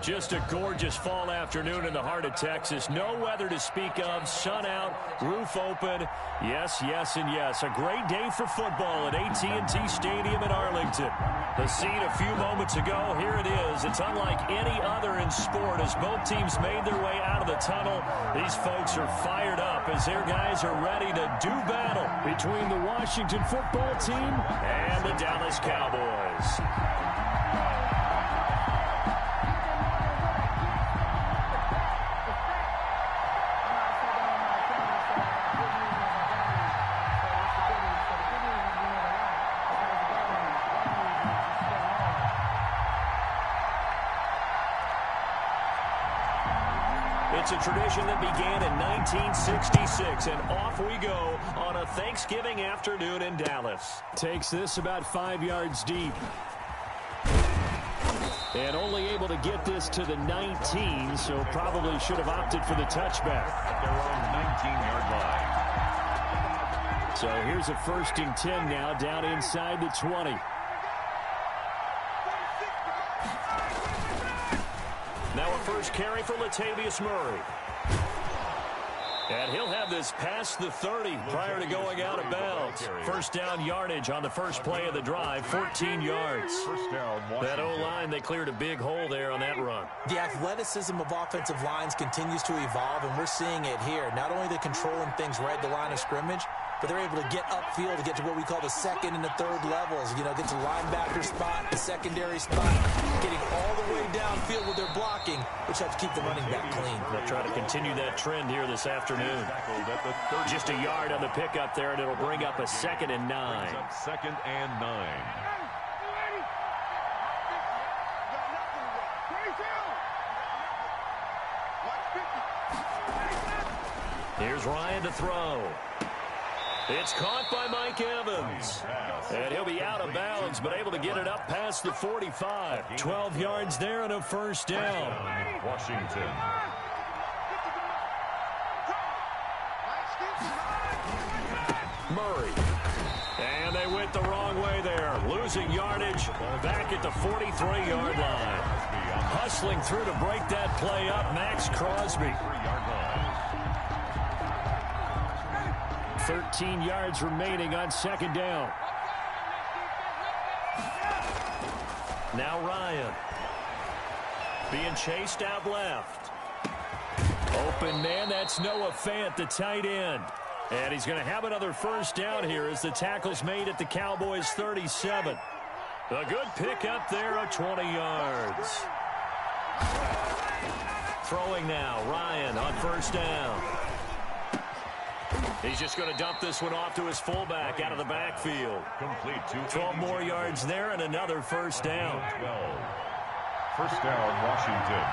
Just a gorgeous fall afternoon in the heart of Texas. No weather to speak of. Sun out, roof open. Yes, yes, and yes. A great day for football at AT&T Stadium in Arlington. The scene a few moments ago, here it is. It's unlike any other in sport as both teams made their way out of the tunnel. These folks are fired up as their guys are ready to do battle between the Washington football team and the Dallas Cowboys. It's a tradition that began in 1966, and off we go on a Thanksgiving afternoon in Dallas. Takes this about 5 yards deep. And only able to get this to the 19, so probably should have opted for the touchback. At their own 19-yard line. So here's a 1st and 10 now, down inside the 20. Now a first carry for Latavius Murray. And he'll have this past the 30 prior to going out of bounds. First down yardage on the first play of the drive, 14 yards. That O-line, they cleared a big hole there on that run. The athleticism of offensive lines continues to evolve, and we're seeing it here. Not only they're controlling things right at the line of scrimmage, but they're able to get upfield to get to what we call the second and the third levels. You know, get to linebacker spot, the secondary spot, getting all the way downfield with their blocking, which helps keep the running back clean. They'll try to continue that trend here this afternoon. Just a yard on the pickup there, and it'll bring up a 2nd and 9. 2nd and 9. Here's Ryan to throw. It's caught by Mike Evans. And he'll be out of bounds, but able to get it up past the 45. 12 yards there and a first down. Washington. Murray. And they went the wrong way there. Losing yardage back at the 43-yard line. Hustling through to break that play up, Max Crosby. 13 yards remaining on 2nd down. Now Ryan. Being chased out left. Open man, that's Noah Fant, the tight end. And he's going to have another first down here as the tackle's made at the Cowboys' 37. A good pickup there of 20 yards. Throwing now, Ryan on first down. He's just going to dump this one off to his fullback out of the backfield. Complete 12 more yards there and another first down. 12. First down, Washington.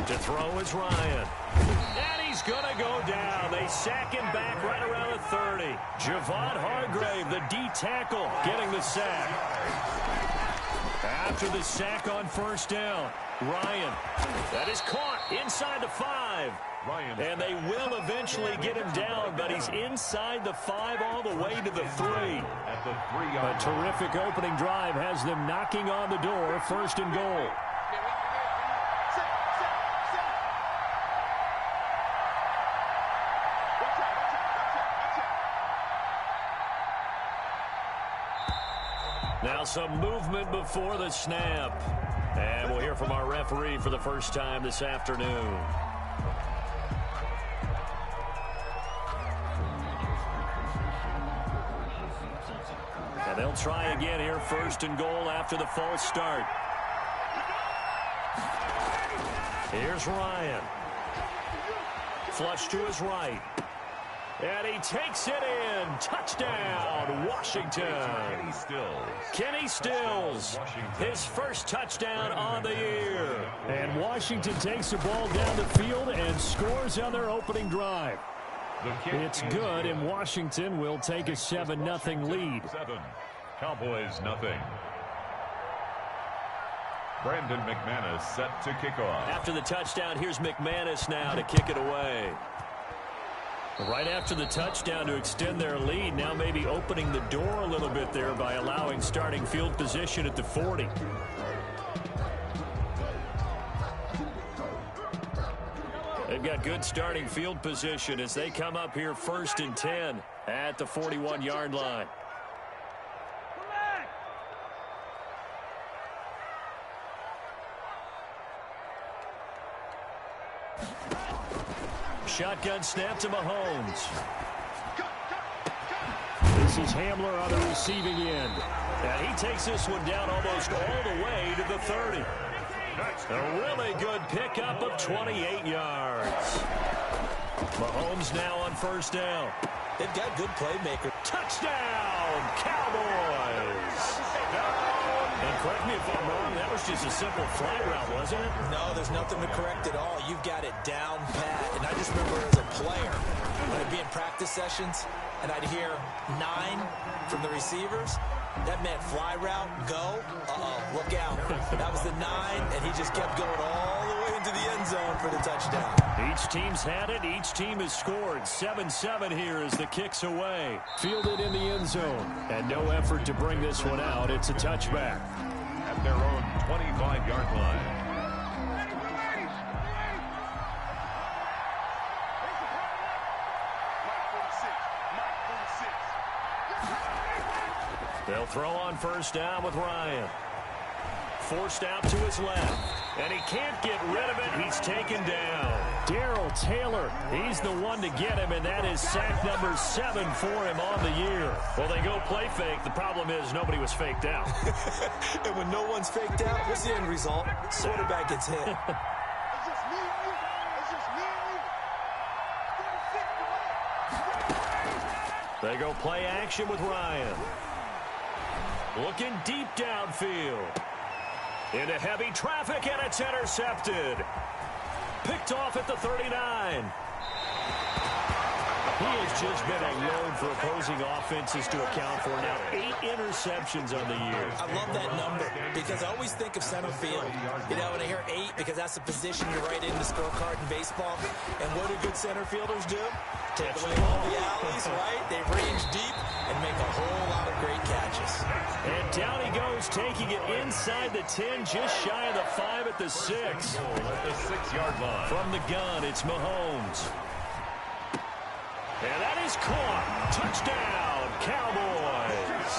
To throw is Ryan. And he's going to go down. They sack him back right around the 30. Javon Hargrave, the D tackle, getting the sack. After the sack on first down, Ryan. That is caught inside the 5. And they will eventually get him down, but he's inside the 5 all the way to the 3. At the 3-yard A terrific opening drive has them knocking on the door, 1st and goal. Now some movement before the snap. And we'll hear from our referee for the first time this afternoon. And they'll try again here, 1st and goal after the false start. Here's Ryan. Flush to his right. And he takes it in. Touchdown, Washington. Kenny Stills, his first touchdown on the year. And Washington takes the ball down the field and scores on their opening drive. It's good, and Washington will take a 7-0 lead. 7. Cowboys nothing. Brandon McManus set to kick off. After the touchdown, here's McManus now to kick it away. Right after the touchdown to extend their lead, now maybe opening the door a little bit there by allowing starting field position at the 40. They've got good starting field position as they come up here 1st and 10 at the 41-yard line. Shotgun snap to Mahomes. This is Hamler on the receiving end. And he takes this one down almost all the way to the 30. A really good pickup of 28 yards. Mahomes now on 1st down. They've got good playmakers. Touchdown, Cowboys! And correct me if I'm wrong, that was just a simple flag route, wasn't it? No, there's nothing to correct at all. You've got it down pat. And I just remember as a player, when I'd be in practice sessions, and I'd hear 9 from the receivers, that meant fly route, go, look out. That was the 9, and he just kept going all the way into the end zone for the touchdown. Each team's had it. Each team has scored. 7-7 here as the kick's away. Fielded in the end zone. And no effort to bring this one out. It's a touchback. At their own 25-yard line. They'll throw on 1st down with Ryan. Forced out to his left. And he can't get rid of it. He's taken down. Darrell Taylor, he's the one to get him, and that is sack number 7 for him on the year. Well, they go play fake. The problem is nobody was faked out. And when no one's faked out, what's the end result? Quarterback gets hit. They go play action with Ryan. Looking deep downfield. Into heavy traffic, and it's intercepted. Picked off at the 39. He has just been a load for opposing offenses to account for. Now 8 interceptions on the year. I love that number because I always think of center field. You know, when I hear 8, because that's the position you write in the scorecard in baseball. And what do good center fielders do? Take away all the alleys, right? They range deep and make a whole lot of great catches. And down he goes, taking it inside the 10, just shy of the 5 at the 6. At the 6-yard line. From the gun, it's Mahomes. And that is caught. Touchdown, Cowboys.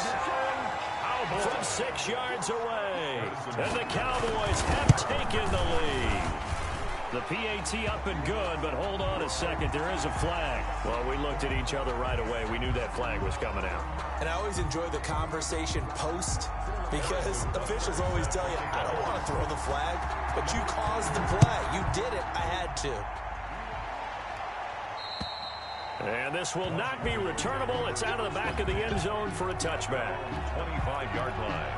From 6 yards away. And the Cowboys have taken the lead. The PAT up and good, but hold on a second. There is a flag. Well, we looked at each other right away. We knew that flag was coming out. And I always enjoy the conversation post because officials always tell you, I don't want to throw the flag, but you caused the play. You did it. I had to. And this will not be returnable. It's out of the back of the end zone for a touchback. 25-yard line.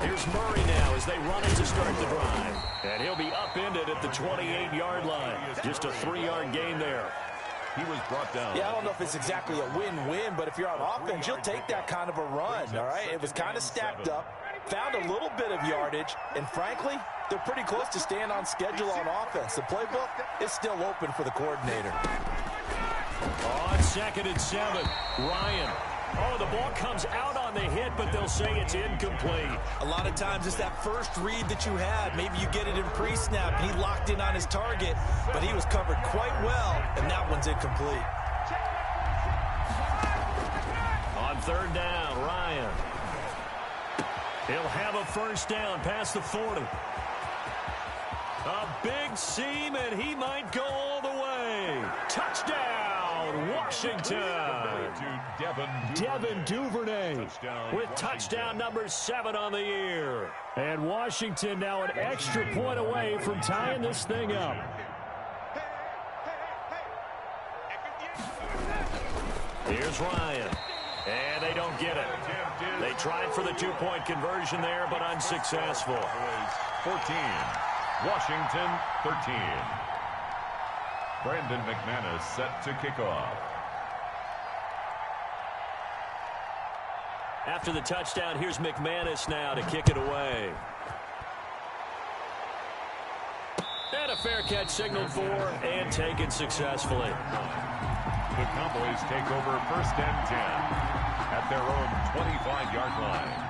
Here's Murray now as they run it to start the drive. And he'll be upended at the 28-yard line. Just a 3-yard gain there. He was brought down. Yeah, I don't know if it's exactly a win-win, but if you're on offense, you'll take that kind of a run, all right? It was kind of stacked up, found a little bit of yardage, and frankly, they're pretty close to staying on schedule on offense. The playbook is still open for the coordinator. On 2nd and 7, Ryan. Oh, the ball comes out on the hit, but they'll say it's incomplete. A lot of times it's that first read that you had. Maybe you get it in pre-snap, and he locked in on his target, but he was covered quite well, and that one's incomplete. On 3rd down, Ryan. He'll have a 1st down past the 40. A big seam, and he might go all the way. Touchdown, Washington. Devin Duvernay with touchdown number 7 on the year. And Washington now an extra point away from tying this thing up. Here's Ryan. And they don't get it. They tried for the 2-point conversion there, but unsuccessful. 14. Washington 13. Brandon McManus set to kick off. After the touchdown, here's McManus now to kick it away. And a fair catch signaled for and taken successfully. The Cowboys take over 1st and 10 at their own 25-yard line.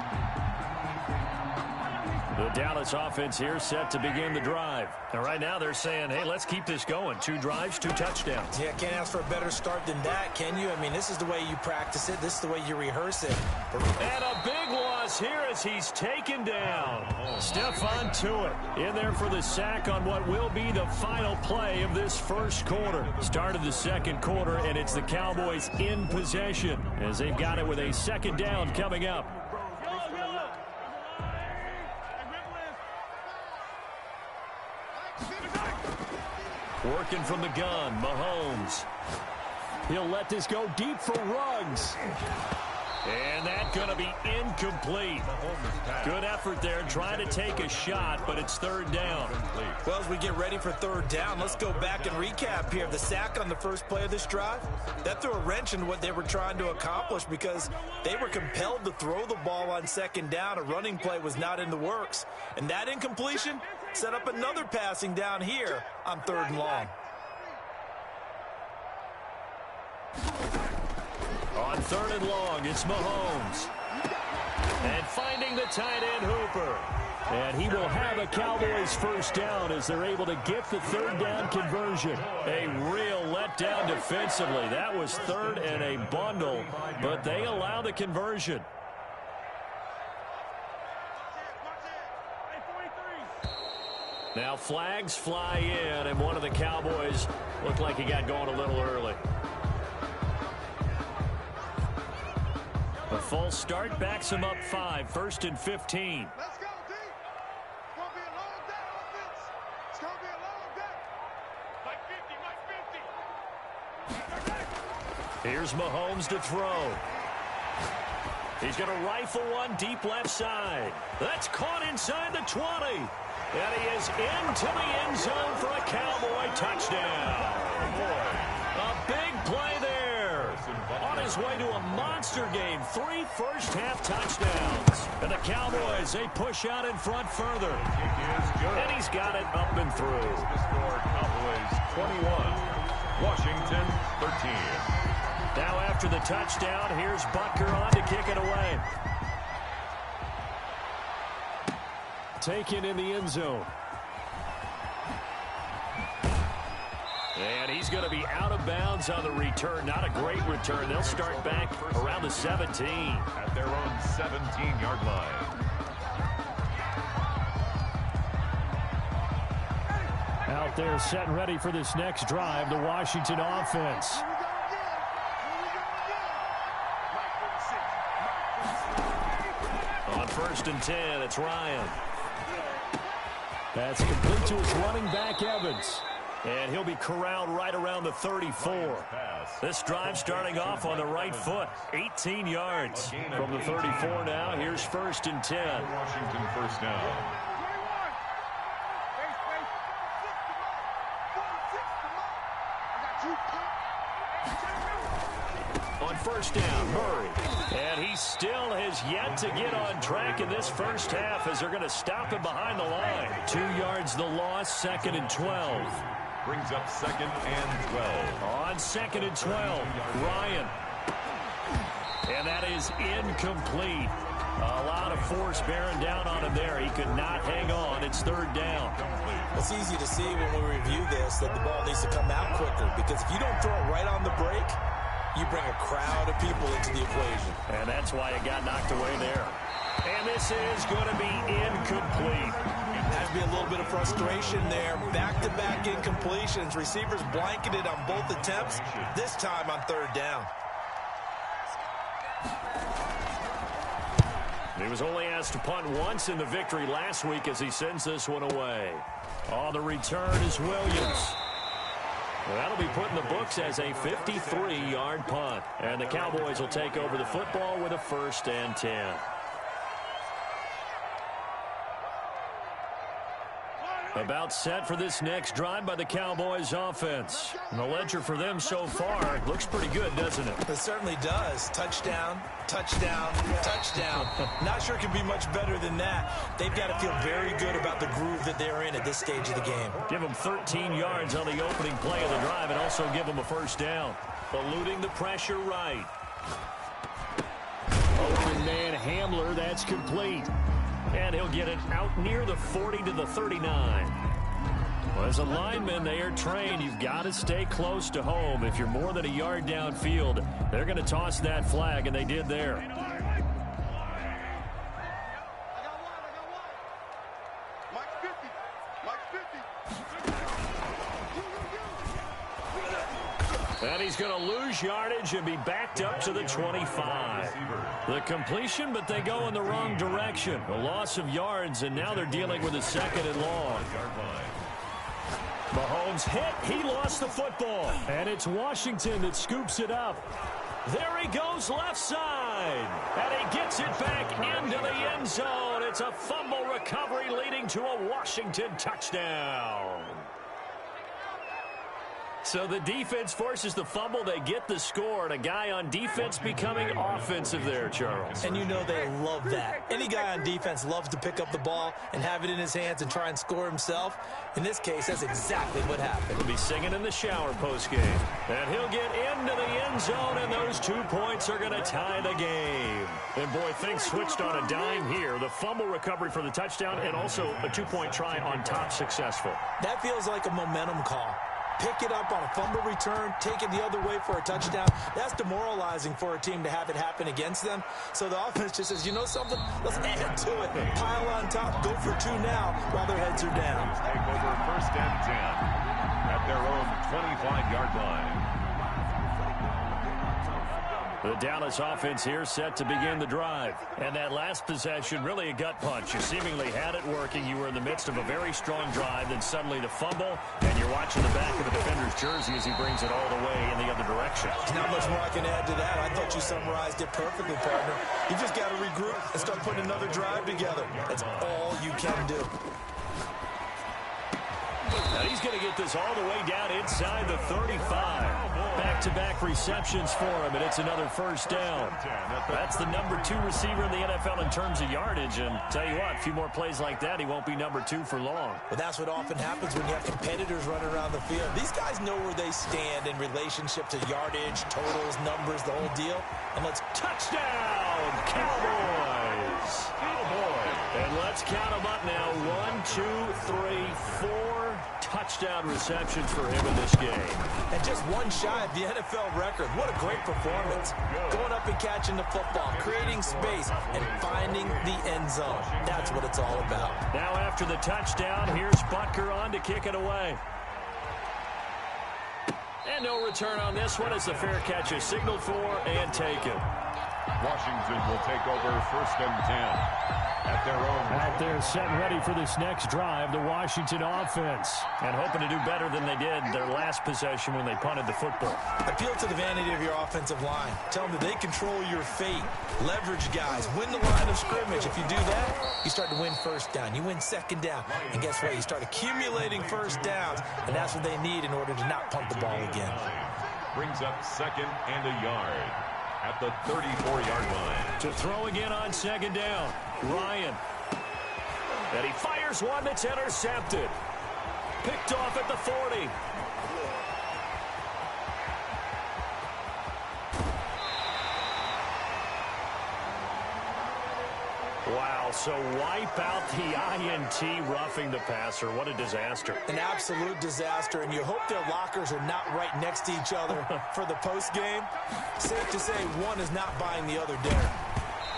The Dallas offense here set to begin the drive. And right now they're saying, hey, let's keep this going. 2 drives, 2 touchdowns. Yeah, can't ask for a better start than that, can you? I mean, this is the way you practice it. This is the way you rehearse it. And a big loss here as he's taken down. Stephon Tuitt in there for the sack on what will be the final play of this first quarter. Start of the second quarter, and it's the Cowboys in possession as they've got it with a 2nd down coming up. Working from the gun, Mahomes. He'll let this go deep for Ruggs. And that's going to be incomplete. Good effort there trying to take a shot, but it's 3rd down. Well, as we get ready for 3rd down, let's go back and recap here. The sack on the first play of this drive, that threw a wrench in what they were trying to accomplish because they were compelled to throw the ball on 2nd down. A running play was not in the works. And that incompletion set up another passing down here on 3rd and long. On 3rd and long, it's Mahomes. And finding the tight end, Hooper. And he will have a Cowboys 1st down as they're able to get the 3rd down conversion. A real letdown defensively. That was 3rd and a bundle, but they allow the conversion. Now flags fly in, and one of the Cowboys looked like he got going a little early. A false start backs him up 5, 1st and 15. Let's go, D. It's going to be a long day offense. It's going to be a long day. Like 50, like 50. Here's Mahomes to throw. He's going to rifle one deep left side. That's caught inside the 20. And he is into the end zone for a Cowboy touchdown. A big play there. On his way to a monster game. 3 first-half touchdowns. And the Cowboys, they push out in front further. And he's got it up and through. The score, Cowboys 21, Washington 13. Now after the touchdown, here's Butker on to kick it away. Taken in the end zone. And he's going to be out of bounds on the return. Not a great return. They'll start back around the 17. At their own 17-yard line. Out there set and ready for this next drive, the Washington offense. On 1st and 10, it's Ryan. That's complete to his running back, Evans. And he'll be corralled right around the 34. This drive starting off on the right foot. 18 yards from the 34 now. Here's 1st and 10. Washington 1st down. On 1st down, Murray. And he still has yet to get on track in this first half as they're going to stop him behind the line. 2 yards the loss, 2nd and 12. Brings up 2nd and 12. On 2nd and 12, Ryan. And that is incomplete. A lot of force bearing down on him there. He could not hang on. It's 3rd down. It's easy to see when we review this that the ball needs to come out quicker because if you don't throw it right on the break, you bring a crowd of people into the equation. And that's why it got knocked away there. And this is going to be incomplete. Has to be a little bit of frustration there. Back-to-back incompletions. Receivers blanketed on both attempts, this time on 3rd down. He was only asked to punt once in the victory last week as he sends this one away. On the return is Williams. Well, that'll be put in the books as a 53-yard punt. And the Cowboys will take over the football with a 1st and 10. About set for this next drive by the Cowboys offense. And the ledger for them so far looks pretty good, doesn't it? It certainly does. Touchdown, touchdown, touchdown. Not sure it can be much better than that. They've got to feel very good about the groove that they're in at this stage of the game. Give them 13 yards on the opening play of the drive and also give them a first down. Eluding the pressure right. Open man Hamler, that's complete. And he'll get it out near the 40 to the 39. Well, as a lineman, they are trained. You've got to stay close to home. If you're more than a yard downfield, they're going to toss that flag, and they did there. And he's going to lose yardage and be backed up to the 25. The completion, but they go in the wrong direction. A loss of yards, and now they're dealing with a second and long. Mahomes hit. He lost the football. And it's Washington that scoops it up. There he goes left side. And he gets it back into the end zone. It's a fumble recovery leading to a Washington touchdown. So the defense forces the fumble. They get the score, and a guy on defense becoming offensive there, Charles. And you know they love that. Any guy on defense loves to pick up the ball and have it in his hands and try and score himself. In this case, that's exactly what happened. He'll be singing in the shower postgame. And he'll get into the end zone, and those 2 points are going to tie the game. And, boy, things switched on a dime here. The fumble recovery for the touchdown and also a 2-point try on top successful. That feels like a momentum call. Pick it up on a fumble return, take it the other way for a touchdown. That's demoralizing for a team to have it happen against them. So the offense just says, you know something? Let's add to it. Pile on top, go for 2 now while their heads are down. Take over first and 10 at their own 25-yard line. The Dallas offense here set to begin the drive. And that last possession, really a gut punch. You seemingly had it working. You were in the midst of a very strong drive. Then suddenly the fumble, and you're watching the back of the defender's jersey as he brings it all the way in the other direction. There's not much more I can add to that. I thought you summarized it perfectly, partner. You just got to regroup and start putting another drive together. That's all you can do. And he's going to get this all the way down inside the 35. Back-to-back receptions for him, and it's another first down. That's the number 2 receiver in the NFL in terms of yardage, and tell you what, a few more plays like that, he won't be number 2 for long. But that's what often happens when you have competitors running around the field. These guys know where they stand in relationship to yardage, totals, numbers, the whole deal. And let's touchdown, Cowboys! And let's count them up now. 1, 2, 3, 4 touchdown receptions for him in this game. And just one shy of the NFL record. What a great performance. Going up and catching the football, creating space, and finding the end zone. That's what it's all about. Now after the touchdown, here's Butker on to kick it away. And no return on this one as the fair catch is signaled for and taken. Washington will take over first and 10 at their own. Out there set and ready for this next drive, the Washington offense. And hoping to do better than they did their last possession when they punted the football. Appeal to the vanity of your offensive line. Tell them that they control your fate. Leverage guys. Win the line of scrimmage. If you do that, you start to win first down. You win second down. And guess what? You start accumulating first downs. And that's what they need in order to not punt the ball again. Brings up second and a yard at the 34-yard line. To throw again on second down, Ryan. And he fires one that's intercepted. Picked off at the 40. Wow, so wipe out the INT roughing the passer. What a disaster. An absolute disaster, and you hope their lockers are not right next to each other for the postgame. Safe to say one is not buying the other dinner.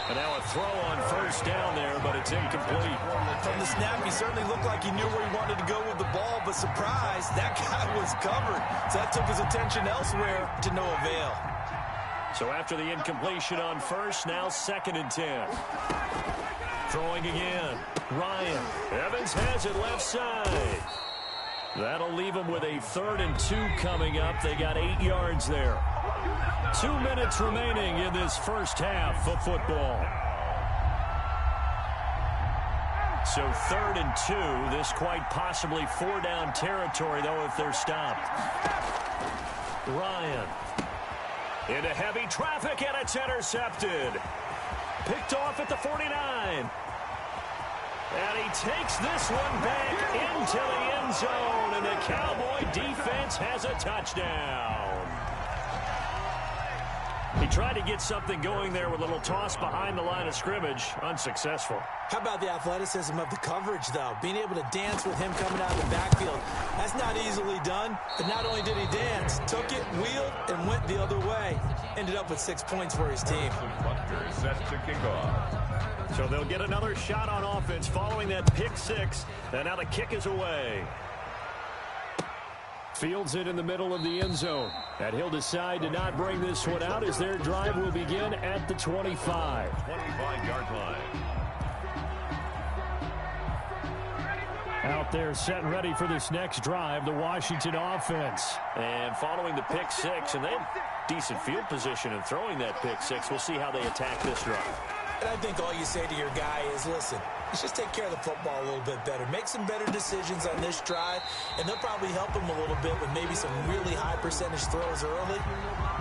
And now a throw on first down there, but it's incomplete. From the snap, he certainly looked like he knew where he wanted to go with the ball, but surprise, that guy was covered. So that took his attention elsewhere to no avail. So after the incompletion on first, now second and 10. Throwing again. Ryan. Evans has it left side. That'll leave them with a 3rd and 2 coming up. They got 8 yards there. 2 minutes remaining in this first half of football. So 3rd and 2. This quite possibly 4-down territory, though, if they're stopped. Ryan. Into heavy traffic, and it's intercepted. Picked off at the 49. And he takes this one back into the end zone, and the Cowboy defense has a touchdown. He tried to get something going there with a little toss behind the line of scrimmage. Unsuccessful. How about the athleticism of the coverage, though? Being able to dance with him coming out of the backfield. That's not easily done. But not only did he dance, took it, wheeled, and went the other way. Ended up with 6 points for his team. Butker set to kick off. So they'll get another shot on offense following that pick 6. And now the kick is away. Fields it in the middle of the end zone. And he'll decide to not bring this one out as their drive will begin at the 25. 25-yard line. Out there set and ready for this next drive, the Washington offense. And following the pick 6, and they have decent field position in throwing that pick 6. We'll see how they attack this drive. And I think all you say to your guy is, listen, let's just take care of the football a little bit better. Make some better decisions on this drive, and they'll probably help him a little bit with maybe some really high percentage throws early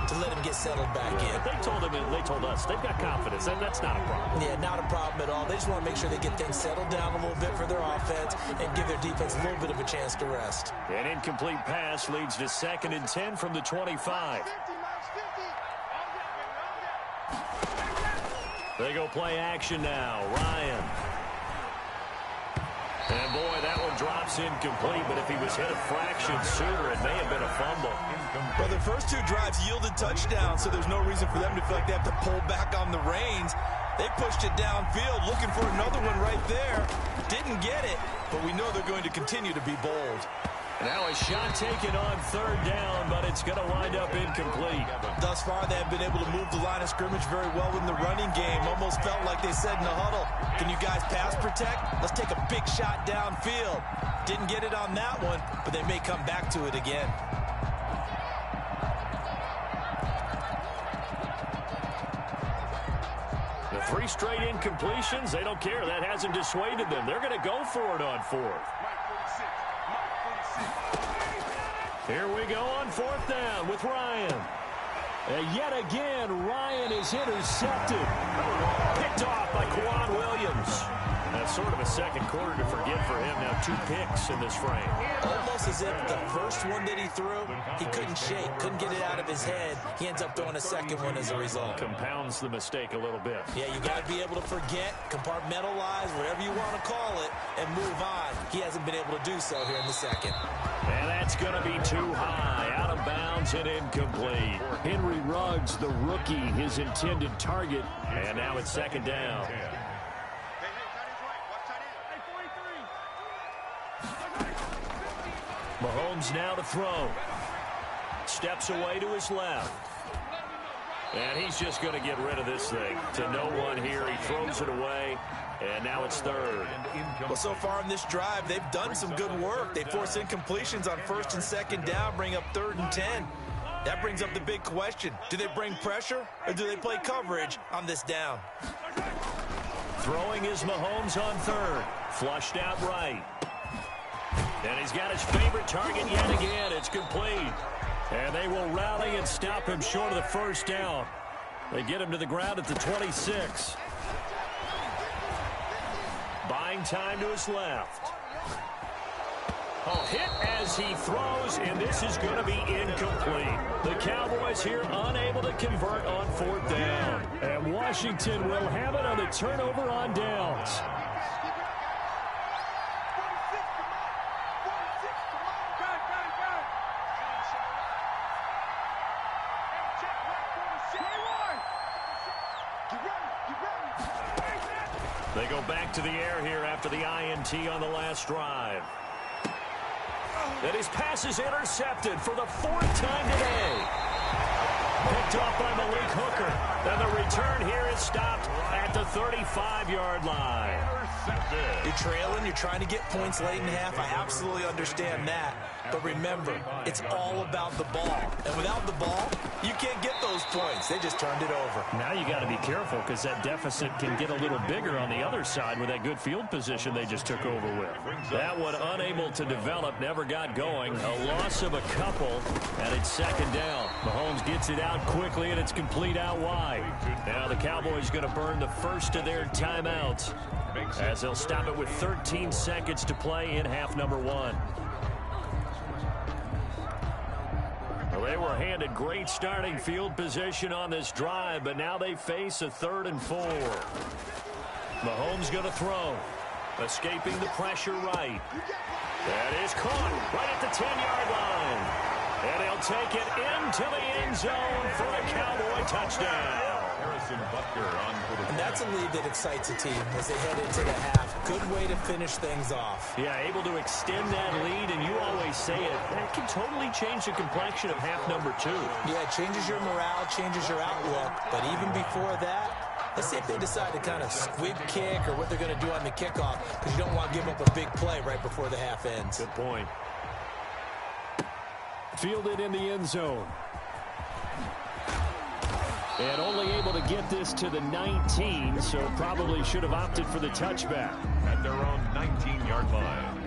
to let him get settled back in. They told him, and they told us, they've got confidence. That's not a problem. Yeah, not a problem at all. They just want to make sure they get things settled down a little bit for their offense and give their defense a little bit of a chance to rest. An incomplete pass leads to 2nd and 10 from the 25. They go play action now. Ryan. And boy, that one drops incomplete, but if he was hit a fraction sooner, it may have been a fumble. Well, the first 2 drives yielded touchdowns, so there's no reason for them to feel like they have to pull back on the reins. They pushed it downfield, looking for another one right there. Didn't get it, but we know they're going to continue to be bold. Now a shot taken on 3rd down, but it's going to wind up incomplete. Thus far, they have been able to move the line of scrimmage very well in the running game. Almost felt like they said in the huddle, can you guys pass protect? Let's take a big shot downfield. Didn't get it on that one, but they may come back to it again. The 3 straight incompletions, they don't care. That hasn't dissuaded them. They're going to go for it on 4th. Here we go on 4th down with Ryan. And yet again, Ryan is intercepted. Picked off by Quan Williams. That's sort of a second quarter to forget for him. Now 2 picks in this frame. Almost as if the first one that he threw, he couldn't shake, couldn't get it out of his head. He ends up throwing a second one as a result. Compounds the mistake a little bit. Yeah, you got to be able to forget, compartmentalize, whatever you want to call it, and move on. He hasn't been able to do so here in the second. And that's going to be too high, out of bounds and incomplete. Henry Ruggs, the rookie, his intended target, and now it's 2nd down. Mahomes now to throw. Steps away to his left. And he's just going to get rid of this thing. To no one here. He throws it away. And now it's 3rd. Well, so far in this drive, they've done some good work. They force incompletions on 1st and 2nd down, bring up 3rd and 10. That brings up the big question. Do they bring pressure or do they play coverage on this down? Throwing is Mahomes on 3rd. Flushed out right. And he's got his favorite target yet again. It's complete. And they will rally and stop him short of the 1st down. They get him to the ground at the 26. Buying time to his left. Oh, hit as he throws, and this is going to be incomplete. The Cowboys here unable to convert on 4th down. And Washington will have it on the turnover on downs. They go back to the air here after the INT on the last drive. And his pass is intercepted for the 4th time today. Picked off by Malik Hooker. And the return here is stopped at at the 35-yard line. You're trailing, you're trying to get points late in half. I absolutely understand that. But remember, it's all about the ball. And without the ball, you can't get those points. They just turned it over. Now you got to be careful because that deficit can get a little bigger on the other side with that good field position they just took over with. That one unable to develop, never got going. A loss of a couple, and it's second down. Mahomes gets it out quickly, and it's complete out wide. Now the Cowboys going to burn the first of their timeouts as they'll stop it with 13 seconds to play in half number one. Well, they were handed great starting field position on this drive, but now they face a 3rd and 4. Mahomes going to throw. Escaping the pressure right. That is caught right at the 10-yard line. And he'll take it into the end zone for a Cowboy touchdown. And that's a lead that excites a team as they head into the half. Good way to finish things off. Yeah, able to extend that lead, and you always say it, that can totally change the complexion of half number 2. Yeah, it changes your morale, changes your outlook. But even before that, let's see if they decide to kind of squib kick or what they're going to do on the kickoff, because you don't want to give up a big play right before the half ends. Good point. Fielded in the end zone. And only able to get this to the 19, so probably should have opted for the touchback. At their own 19-yard line.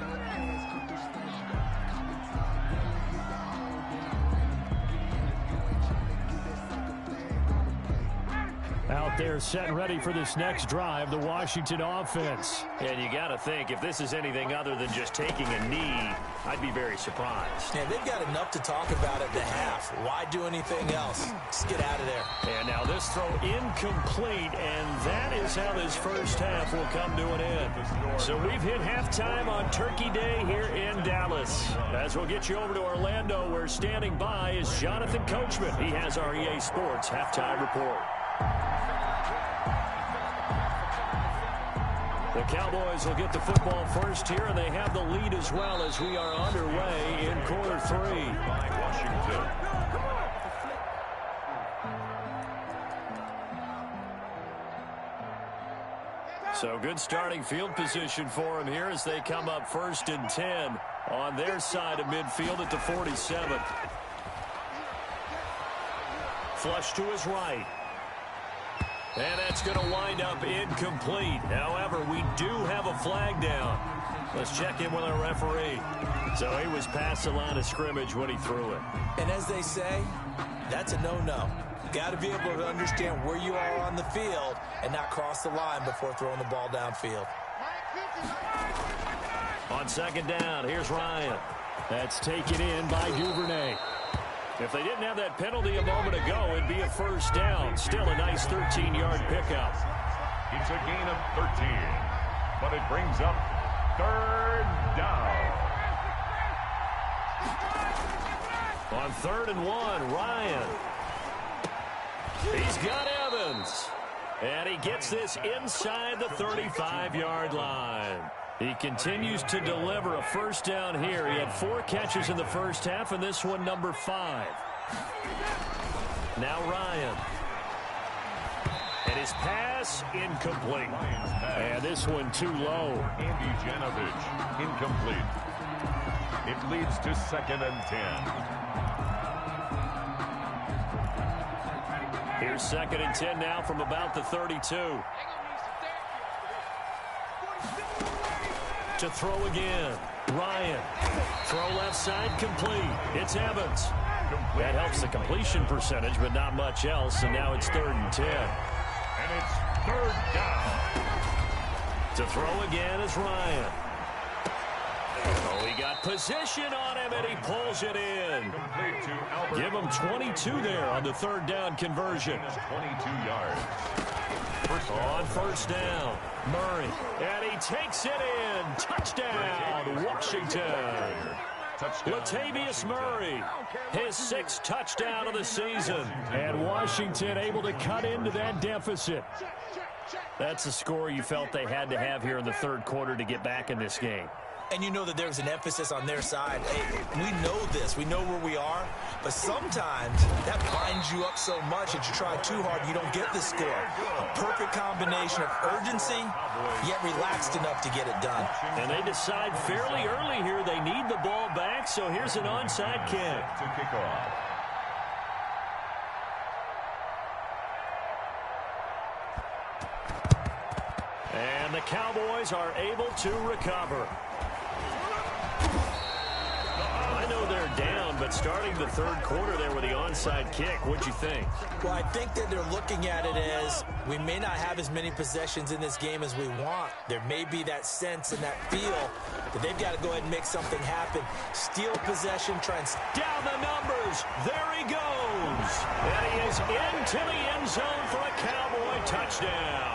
Out there set and ready for this next drive, the Washington offense. And you got to think, if this is anything other than just taking a knee, I'd be very surprised. Yeah, they've got enough to talk about at the half. Why do anything else? Just get out of there. And now this throw incomplete, and that is how this first half will come to an end. So we've hit halftime on Turkey Day here in Dallas. As we'll get you over to Orlando, where standing by is Jonathan Coachman. He has our EA Sports halftime report. The Cowboys will get the football first here, and they have the lead as well as we are underway in quarter 3. By Washington. So good starting field position for them here as they come up 1st and 10 on their side of midfield at the 47. Flush to his right. And that's going to wind up incomplete. However, we do have a flag down. Let's check in with our referee. So he was past the line of scrimmage when he threw it. And as they say, that's a no-no. Got to be able to understand where you are on the field and not cross the line before throwing the ball downfield. On 2nd down, here's Ryan. That's taken in by Duvernay. If they didn't have that penalty a moment ago, it'd be a 1st down. Still a nice 13-yard pickup. It's a gain of 13, but it brings up 3rd down. On 3rd and 1, Ryan. He's got Evans. And he gets this inside the 35-yard line. He continues to deliver a 1st down here. He had 4 catches in the first half, and this one number 5. Now Ryan. And his pass incomplete. And this one too low. Andy Janovich, incomplete. It leads to 2nd and 10. Here's 2nd and 10 now from about the 32. To throw again. Ryan. Throw left side complete. It's Evans. That helps the completion percentage, but not much else. And now it's 3rd and 10. And it's 3rd down. To throw again is Ryan. Oh, he got position on him, and he pulls it in. Complete to Albert. Give him 22 there on the 3rd down conversion. 22 yards. On 1st down, Murray, and he takes it in. Touchdown, Washington. Latavius Murray, his 6th touchdown of the season. And Washington able to cut into that deficit. That's the score you felt they had to have here in the 3rd quarter to get back in this game. And you know that there's an emphasis on their side. Hey, we know this. We know where we are. But sometimes that binds you up so much that you try too hard, you don't get the score. A perfect combination of urgency, yet relaxed enough to get it done. And they decide fairly early here they need the ball back, so here's an onside kick. To kick off. And the Cowboys are able to recover. I know they're down, but starting the third quarter there with the onside kick, what'd you think? Well, I think that they're looking at it as we may not have as many possessions in this game as we want. There may be that sense and that feel that they've got to go ahead and make something happen. Steal possession, try and... Down the numbers. There he goes. And he is into the end zone for a Cowboy touchdown.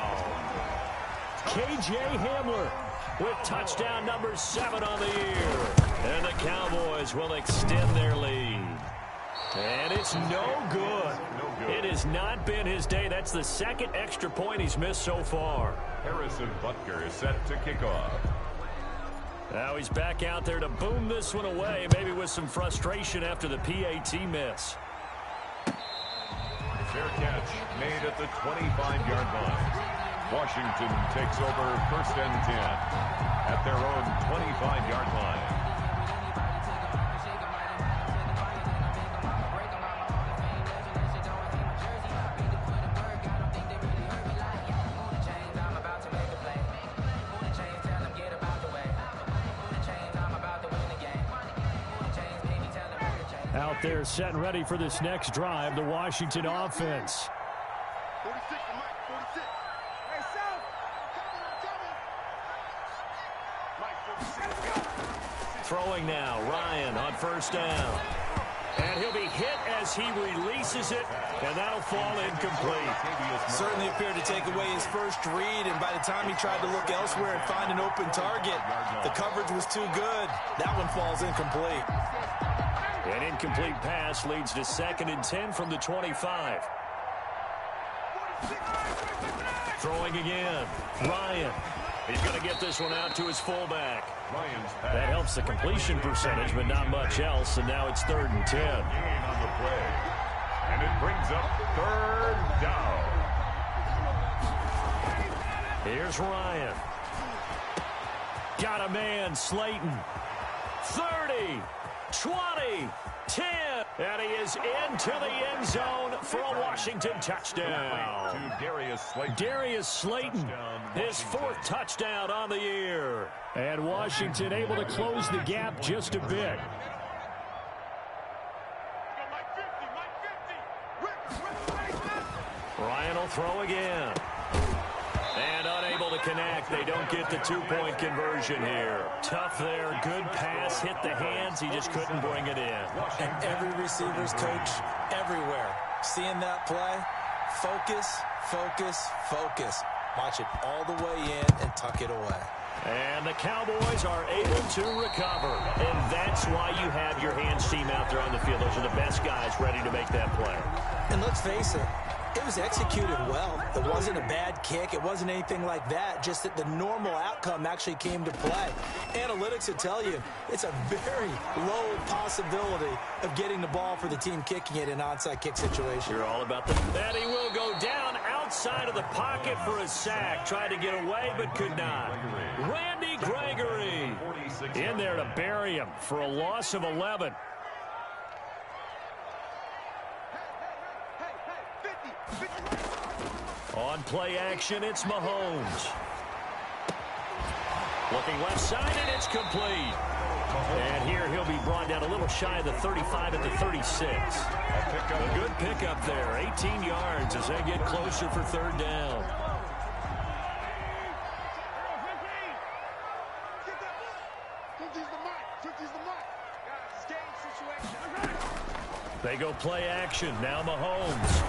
K.J. Hamler with touchdown number 7 on the year. And the Cowboys will extend their lead. And it's no good. It has not been his day. That's the second extra point he's missed so far. Harrison Butker is set to kick off. Now he's back out there to boom this one away, maybe with some frustration after the PAT miss. Fair catch made at the 25-yard line. Washington takes over first and 10 at their own 25-yard line. Out there set and ready for this next drive, the Washington offense. 46 to Mike, 46. Hey, South. Mike, 46. Throwing now, Ryan on first down. And he'll be hit as he releases it, and that'll fall incomplete. Certainly appeared to take away his first read, and by the time he tried to look elsewhere and find an open target, the coverage was too good. That one falls incomplete. An incomplete pass leads to 2nd and 10 from the 25. Throwing again. Ryan. He's going to get this one out to his fullback. That helps the completion percentage, but not much else, and now it's 3rd and 10. Gain on the play. And it brings up 3rd down. Here's Ryan. Got a man, Slayton. 30, 20, 10. And he is into the end zone for a Washington touchdown. To Darius Slayton. Darius Slayton, his 4th touchdown on the year. And Washington able to close the gap just a bit. Ryan will throw again. And unable to connect. They don't get the 2-point conversion here. Tough there. Good pass. Hit the hands. He just couldn't bring it in. And every receiver's coach everywhere. Seeing that play, focus, focus, focus. Watch it all the way in and tuck it away. And the Cowboys are able to recover. And that's why you have your hands team out there on the field. Those are the best guys ready to make that play. And let's face it, it was executed well. It wasn't a bad kick. It wasn't anything like that. Just that the normal outcome actually came to play. Analytics will tell you it's a very low possibility of getting the ball for the team kicking it in an onside kick situation. You're all about that. He will go down outside of the pocket for a sack. Tried to get away, but could not. Randy Gregory in there to bury him for a loss of 11. On play action, it's Mahomes. Looking left side, and it's complete. And here he'll be brought down a little shy of the 35 at the 36. A good pickup there, 18 yards as they get closer for 3rd down. They go play action, now Mahomes.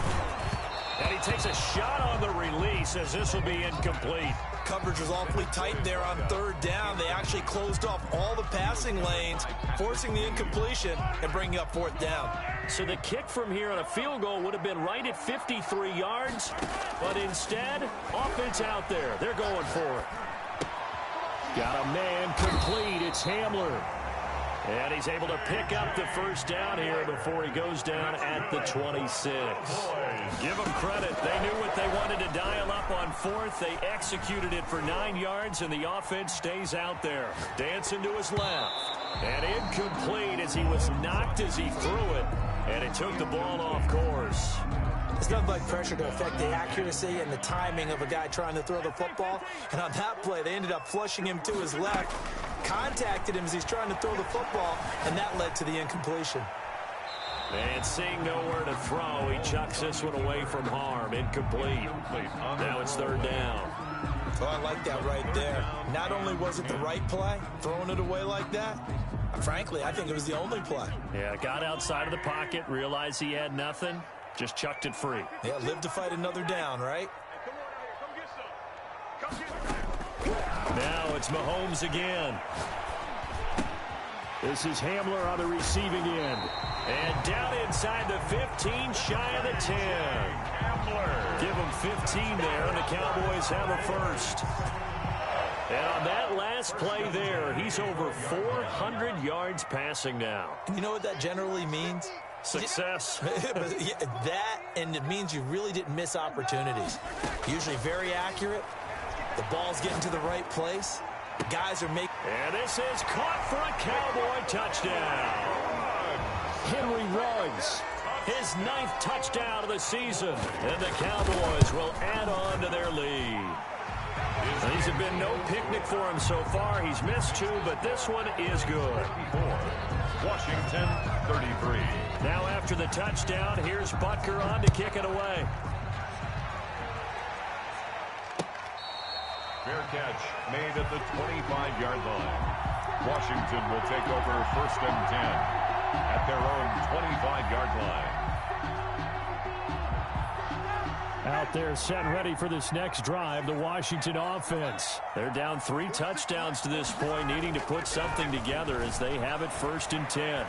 And he takes a shot on the release as this will be incomplete. Coverage was awfully tight there on 3rd down. They actually closed off all the passing lanes, forcing the incompletion and bringing up 4th down. So the kick from here on a field goal would have been right at 53 yards, but instead, offense out there. They're going for it. Got a man complete. It's Hamler. And he's able to pick up the first down here before he goes down at the 26. Give them credit. They knew what they wanted to dial up on fourth. They executed it for 9 yards, and the offense stays out there. Dancing to his left. And incomplete as he was knocked as he threw it. And it took the ball off course. It's nothing like pressure to affect the accuracy and the timing of a guy trying to throw the football. And on that play, they ended up flushing him to his left, contacted him as he's trying to throw the football, and that led to the incompletion. And seeing nowhere to throw, he chucks this one away from harm. Incomplete. Now it's third down. Oh, I like that right there. Not only was it the right play, throwing it away like that, frankly, I think it was the only play. Yeah, got outside of the pocket, realized he had nothing, just chucked it free. Yeah, live to fight another down, right? Now it's Mahomes again. This is Hamler on the receiving end. And down inside the 15, shy of the 10. Hamler. Give him 15 there, and the Cowboys have a first. And on that last play there, he's over 400 yards passing now. You know what that generally means? Success. That, and it means you really didn't miss opportunities. Usually very accurate. The ball's getting to the right place. The guys are making... And this is caught for a Cowboy touchdown. Henry Ruggs, his 9th touchdown of the season. And the Cowboys will add on to their lead. These have been no picnic for him so far. He's missed 2, but this one is good. Washington 33. Now after the touchdown, here's Butker on to kick it away. Fair catch made at the 25-yard line. Washington will take over first and 10 at their own 25-yard line. Out there set ready for this next drive, the Washington offense. They're down 3 touchdowns to this point, needing to put something together as they have it first and 10.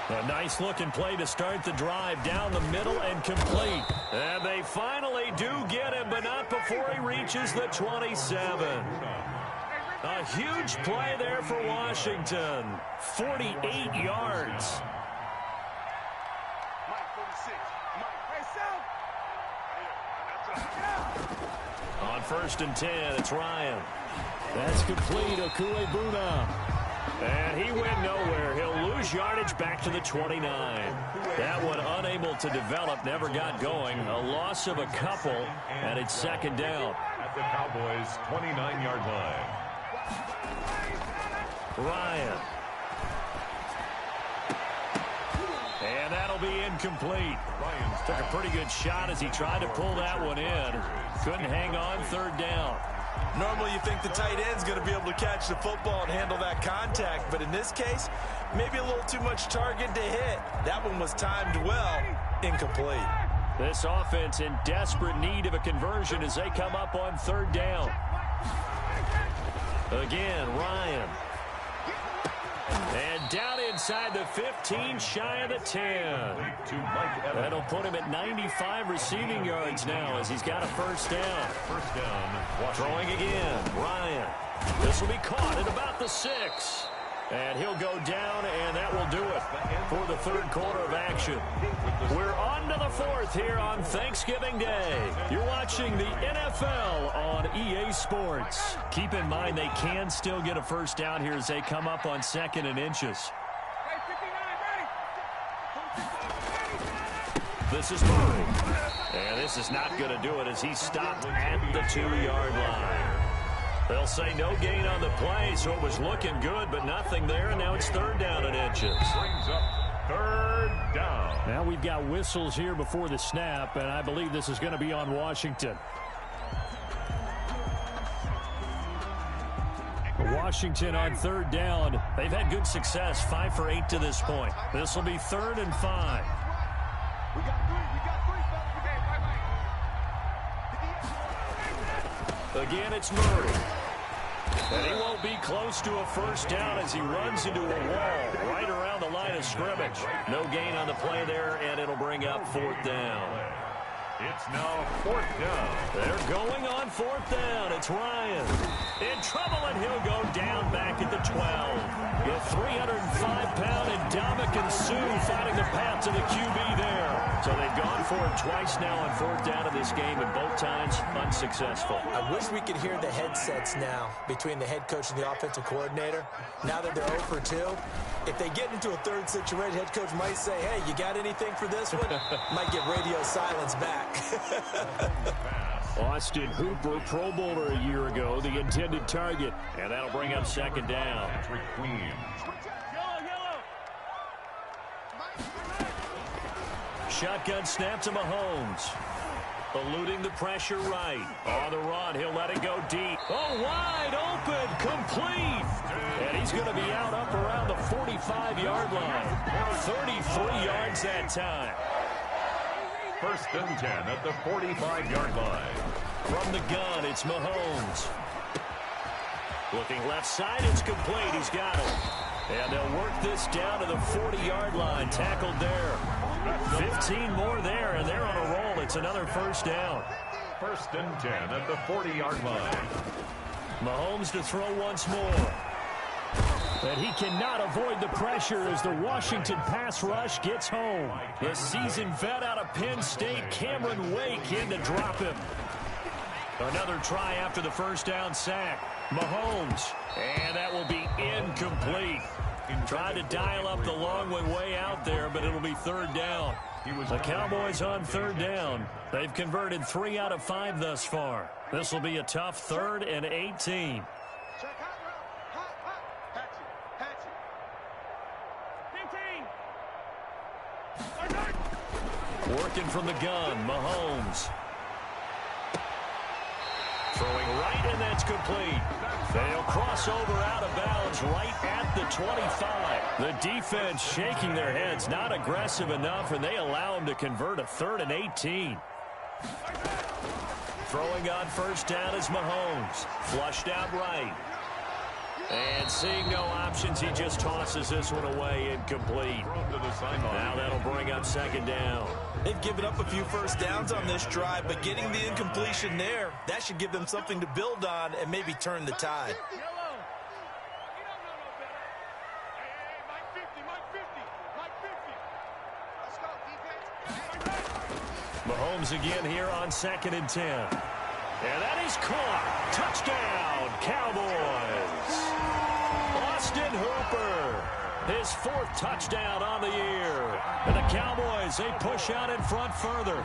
A nice-looking play to start the drive down the middle and complete. And they finally do get him, but not before he reaches the 27. A huge play there for Washington. 48 yards. On first and 10, it's Ryan. That's complete. Okuebuna. And he went nowhere. He'll lose yardage back to the 29. That one unable to develop, never got going. A loss of a couple, and it's second down. At the Cowboys' 29-yard line. Ryan. And that'll be incomplete. Took a pretty good shot as he tried to pull that one in. Couldn't hang on, third down. Normally you think the tight end's going to be able to catch the football and handle that contact, but in this case, maybe a little too much target to hit. That one was timed well, incomplete. This offense in desperate need of a conversion as they come up on third down. Again, Ryan. And down inside the 15, shy of the 10. That'll put him at 95 receiving yards now as he's got a first down. First down. Throwing again, Ryan. This will be caught at about the 6. And he'll go down, and that will do it for the third quarter of action. We're on to the fourth here on Thanksgiving Day. You're watching the NFL on EA Sports. Keep in mind they can still get a first down here as they come up on 2nd and inches. This is Murray. And this is not going to do it as he's stopped at the 2-yard line. They'll say no gain on the play, so it was looking good, but nothing there, and now it's third down and inches. Brings up third down. Now we've got whistles here before the snap, and I believe this is going to be on Washington. Washington on third down. They've had good success, 5 for 8 to this point. This will be 3rd and 5. We got three. Again, it's Murray. And he won't be close to a first down as he runs into a wall right around the line of scrimmage. No gain on the play there, and it'll bring up 4th down. It's now 4th down. They're going on 4th down. It's Ryan. In trouble, and he'll go down back at the 12. The 305-pound Ndamukong Suh finding the path to the QB there. So they've gone for it twice now on 4th down of this game, and both times unsuccessful. I wish we could hear the headsets now between the head coach and the offensive coordinator. Now that they're 0 for 2, if they get into a third situation, head coach might say, hey, you got anything for this one? Might get radio silence back. Austin Hooper, Pro Bowler a year ago, the intended target. And that'll bring up 2nd down. Patrick Queen. Shotgun snap to Mahomes. Eluding the pressure right. On the run, he'll let it go deep. Oh, wide open, complete. And he's going to be out up around the 45-yard line. 33 yards that time. 1st and 10 at the 45-yard line. From the gun, it's Mahomes. Looking left side, it's complete. He's got it. And they'll work this down to the 40-yard line. Tackled there. 15 more there, and they're on a roll. It's another 1st down. 1st and 10 at the 40-yard line. Mahomes to throw once more. But he cannot avoid the pressure as the Washington pass rush gets home. The seasoned vet out of Penn State, Cameron Wake, in to drop him. Another try after the 1st down sack. Mahomes, and that will be incomplete. Tried to dial up the long way out there, but it'll be 3rd down. The Cowboys on 3rd down. They've converted 3 out of 5 thus far. This will be a tough 3rd and 18. Working from the gun, Mahomes. Throwing right, and that's complete. They'll cross over out of bounds right at the 25. The defense shaking their heads, not aggressive enough, and they allow them to convert a 3rd and 18. Throwing on 1st down is Mahomes. Flushed out right. And seeing no options, he just tosses this one away, incomplete. Now that'll bring up 2nd down. They've given up a few 1st downs on this drive, but getting the incompletion there, that should give them something to build on and maybe turn the tide. Mahomes again here on 2nd and 10. And that is caught. Touchdown, Cowboys. Austin Hooper, his 4th touchdown on the year. And the Cowboys, they push out in front further.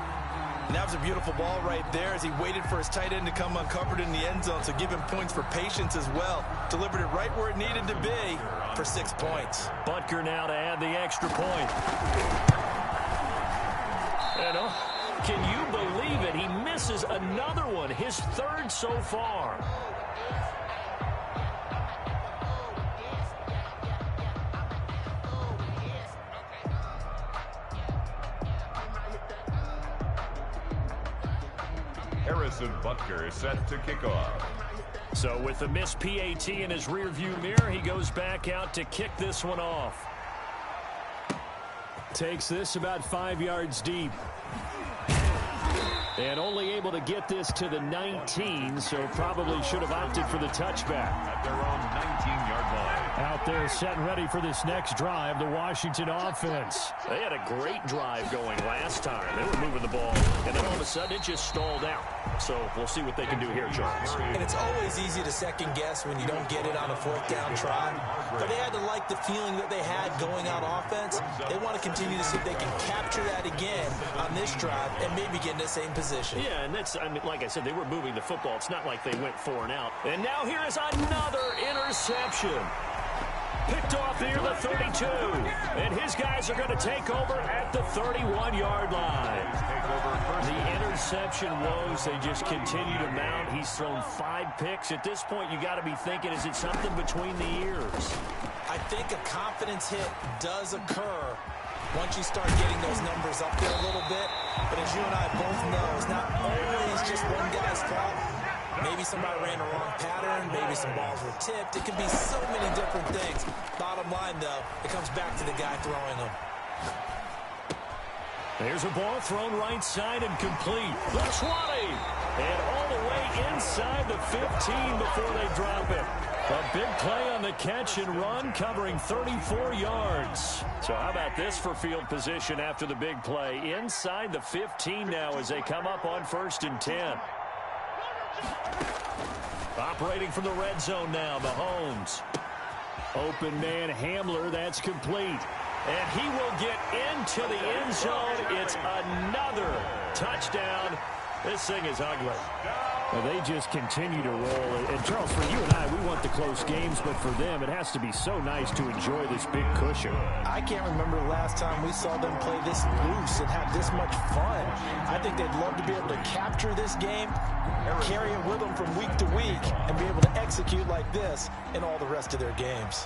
And that was a beautiful ball right there as he waited for his tight end to come uncovered in the end zone, so give him points for patience as well. Delivered it right where it needed to be for 6 points. Butker now to add the extra point. And can you believe it? He misses another one, his 3rd so far. Harrison Butker is set to kick off. So with the missed PAT in his rearview mirror, he goes back out to kick this one off. Takes this about 5 yards deep. And only able to get this to the 19, so probably should have opted for the touchback. At their own 19-yard line. Out there set and ready for this next drive, the Washington offense. They had a great drive going last time. They were moving the ball, and then all of a sudden it just stalled out. So we'll see what they can do here, Charles. And it's always easy to second guess when you don't get it on a 4th down try. But they had to like the feeling that they had going on offense. They want to continue to see if they can capture that again on this drive and maybe get in the same position. Yeah, and that's, I mean, like I said, they were moving the football. It's not like they went 4 and out. And now here is another interception. Picked off near the 32. And his guys are going to take over at the 31-yard line. The interception woes, they just continue to mount. He's thrown 5 picks. At this point, you got to be thinking, is it something between the ears? I think a confidence hit does occur once you start getting those numbers up there a little bit. But as you and I both know, it's not always just one guy's fault. Maybe somebody ran the wrong pattern. Maybe some balls were tipped. It could be so many different things. Bottom line, though, it comes back to the guy throwing them. There's a ball thrown right side and complete. The 20. And all the way inside the 15 before they drop it. A big play on the catch and run, covering 34 yards. So how about this for field position after the big play? Inside the 15 now as they come up on 1st and 10. Operating from the red zone now, Mahomes. Open man Hamler, that's complete. And he will get into the end zone. It's another touchdown. This thing is ugly. Well, they just continue to roll. And, Charles, for you and I, we want the close games, but for them, it has to be so nice to enjoy this big cushion. I can't remember the last time we saw them play this loose and have this much fun. I think they'd love to be able to capture this game, carry it with them from week to week, and be able to execute like this in all the rest of their games.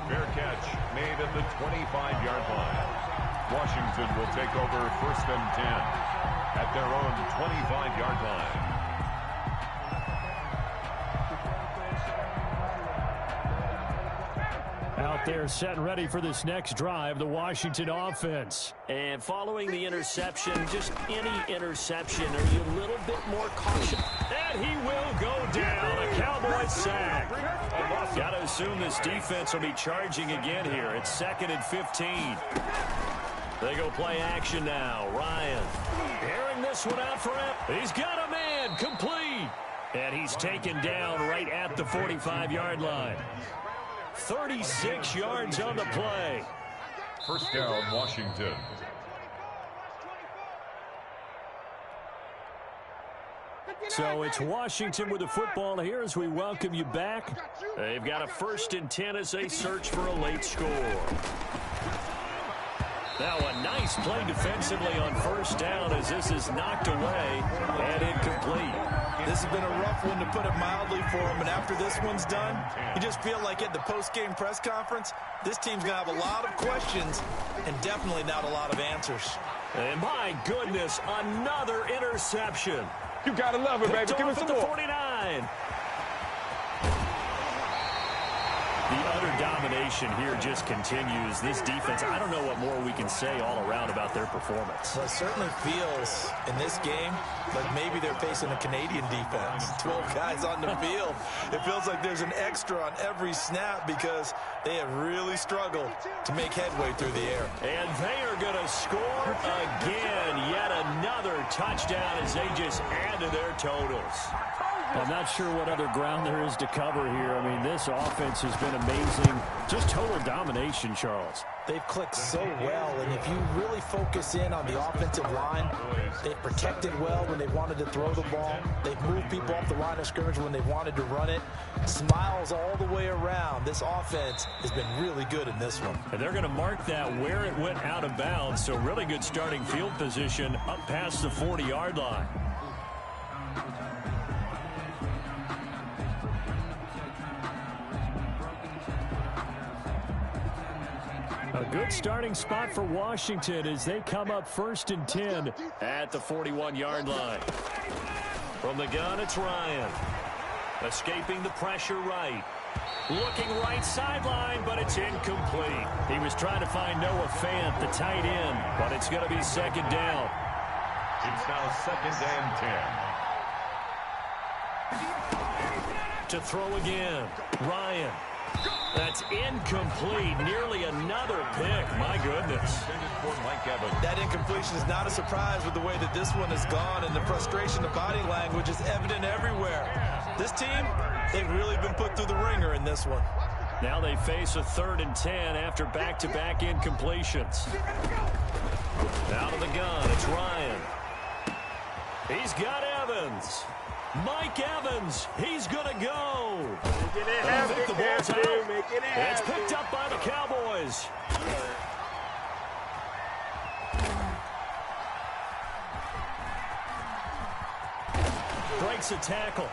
Fair catch made at the 25-yard line. Washington will take over 1st and 10 at their own 25-yard line. Out there set and ready for this next drive, the Washington offense. And following the interception, just any interception, are you a little bit more cautious? And he will go down. A Cowboy sack. Got to assume this defense will be charging again here. It's 2nd and 15. They go play action now. Ryan airing this one out for him. He's got a man. Complete. And he's taken down right at the 45-yard line. 36 yards on the play. 1st down, Washington. So it's Washington with the football here as we welcome you back. They've got a 1st and 10 as they search for a late score. Now a nice play defensively on 1st down as this is knocked away and incomplete. This has been a rough one, to put it mildly, for him. And after this one's done, you just feel like at the post-game press conference, this team's going to have a lot of questions and definitely not a lot of answers. And my goodness, another interception. You got to love it, baby. Give us some more. 49. The utter domination here just continues. This defense, I don't know what more we can say all around about their performance. Well, it certainly feels in this game like maybe they're facing a Canadian defense. 12 guys on the field. It feels like there's an extra on every snap because they have really struggled to make headway through the air. And they are going to score again. Yet another touchdown as they just add to their totals. I'm not sure what other ground there is to cover here. I mean, this offense has been amazing. Just total domination, Charles. They've clicked so well, and if you really focus in on the offensive line, they've protected well when they wanted to throw the ball. They've moved people off the line of scrimmage when they wanted to run it. Smiles all the way around. This offense has been really good in this one. And they're going to mark that where it went out of bounds, so really good starting field position up past the 40-yard line. A good starting spot for Washington as they come up 1st and 10 at the 41-yard line. From the gun, it's Ryan. Escaping the pressure right. Looking right sideline, but it's incomplete. He was trying to find Noah Fant, the tight end, but it's going to be 2nd down. It's now 2nd and 10. To throw again, Ryan. That's incomplete. Nearly another pick. My goodness. That incompletion is not a surprise with the way that this one has gone, and the frustration, the body language is evident everywhere. This team, they've really been put through the ringer in this one. Now they face a 3rd and 10 after back-to-back incompletions. Out of the gun, it's Ryan. He's got Evans. Mike Evans, he's going to go. I think the ball's out. It's picked up by the Cowboys. Breaks a tackle.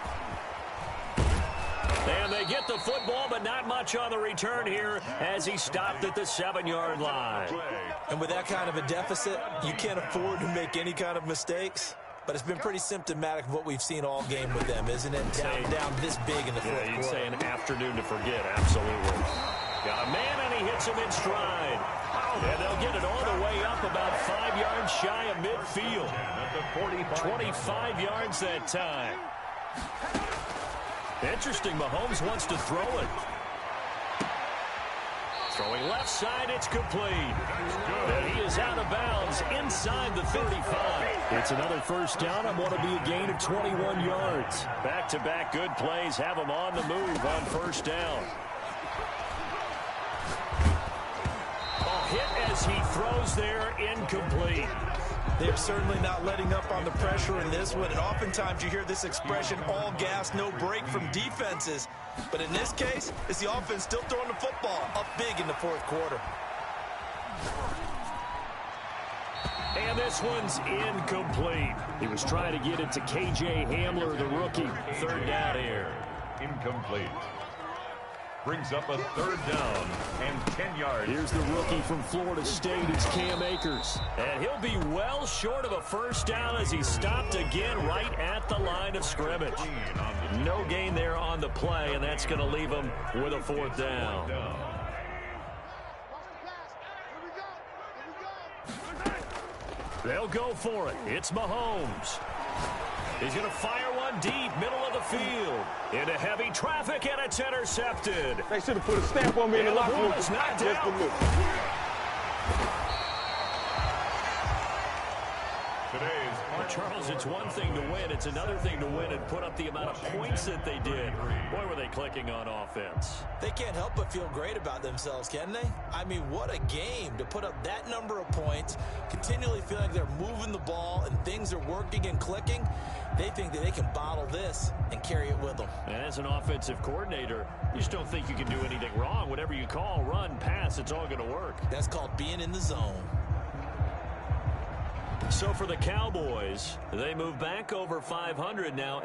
And they get the football, but not much on the return here as he stopped at the 7-yard line. And with that kind of a deficit, you can't afford to make any kind of mistakes. But it's been pretty symptomatic of what we've seen all game with them, isn't it? Down this big in the fourth quarter. You'd say an afternoon to forget, absolutely. Got a man, and he hits him in stride. And they'll get it all the way up about 5 yards shy of midfield. 25 yards that time. Interesting, Mahomes wants to throw it. Throwing left side, it's complete. And he is out of bounds inside the 35. It's another first down on what will be a gain of 21 yards. Back-to-back good plays have him on the move on first down. Hit as he throws there, incomplete. They're certainly not letting up on the pressure in this one, and oftentimes you hear this expression, all gas, no break from defenses. But in this case, it's the offense still throwing the football up big in the fourth quarter. And this one's incomplete. He was trying to get it to K.J. Hamler, the rookie. Third down here. Incomplete. Brings up a third down and 10 yards. Here's the rookie from Florida State. It's Cam Akers. And he'll be well short of a first down as he stopped again right at the line of scrimmage. No gain there on the play, and that's going to leave him with a fourth down. They'll go for it. It's Mahomes. He's going to fire one deep, middle of the field. Into heavy traffic, and it's intercepted. They should have put a stamp on me in the locker room. Just Charles, it's one thing to win. It's another thing to win and put up the amount of points that they did. Boy, were they clicking on offense. They can't help but feel great about themselves, can they? I mean, what a game to put up that number of points, continually feel like they're moving the ball and things are working and clicking. They think that they can bottle this and carry it with them. And as an offensive coordinator, you just don't think you can do anything wrong. Whatever you call, run, pass, it's all going to work. That's called being in the zone. So for the Cowboys, they move back over 500 now.